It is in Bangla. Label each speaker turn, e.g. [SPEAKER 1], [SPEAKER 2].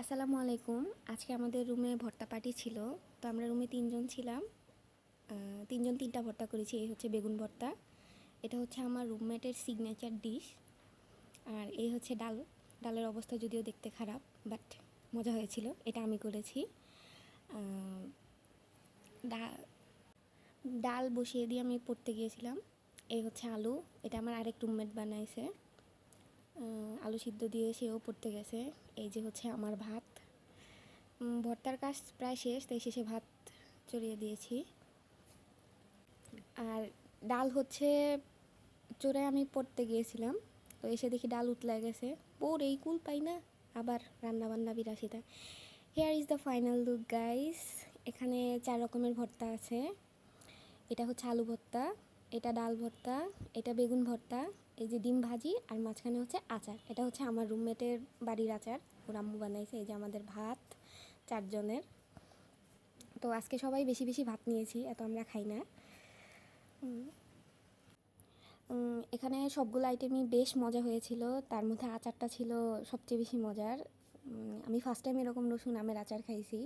[SPEAKER 1] আসসালামু আলাইকুম। আজকে আমাদের রুমে ভর্তা পার্টি ছিল। তো আমরা রুমে ৩ জন ছিলাম। ৩ জন ৩টা ভর্তা করেছি। এই হচ্ছে বেগুন ভর্তা। এটা হচ্ছে আমার রুমমেটের সিগনেচার ডিশ। আর এই হচ্ছে ডাল। ডালের অবস্থা যদিও দেখতে খারাপ, বাট মজা হয়েছিল। এটা আমি করেছি। আ ডা ডাল বসিয়ে দিয়ে আমি পড়তে গিয়েছিলাম। এই হচ্ছে আলু। এটা আমার আরেক রুমমেট বানাইছে। আলু সিদ্ধ দিয়ে সেও পড়তে গেছে। এই যে হচ্ছে আমার ভাত। ভর্তার কাজ প্রায় শেষ, তাই শেষে ভাত চড়িয়ে দিয়েছি। আর ডাল হচ্ছে চড়ে আমি পড়তে গিয়েছিলাম, তো এসে দেখি ডাল উতলায় গেছে। পড়েই কুল পাই না, আবার রান্নাবান্না বিলাসিতা। Hair is the final look guys. এখানে 4 রকমের ভর্তা আছে। এটা হচ্ছে আলু ভর্তা, এটা ডাল ভর্তা, এটা বেগুন ভর্তা, এই যে ডিম ভাজি, আর মাঝখানে হচ্ছে আচার। এটা হচ্ছে আমার রুমমেটের বাড়ির আচার, ওর আম্মু বানাইছে। এই যে আমাদের ভাত 4 জনের। তো আজকে সবাই বেশি বেশি ভাত নিয়েছি, এত আমরা খাই না। এখানে সবগুলো আইটেমই বেশ মজা হয়েছিল। তার মধ্যে আচারটা ছিল সবচেয়ে বেশি মজার। আমি ফার্স্ট টাইম এরকম রসুন আমের আচার খাইছি।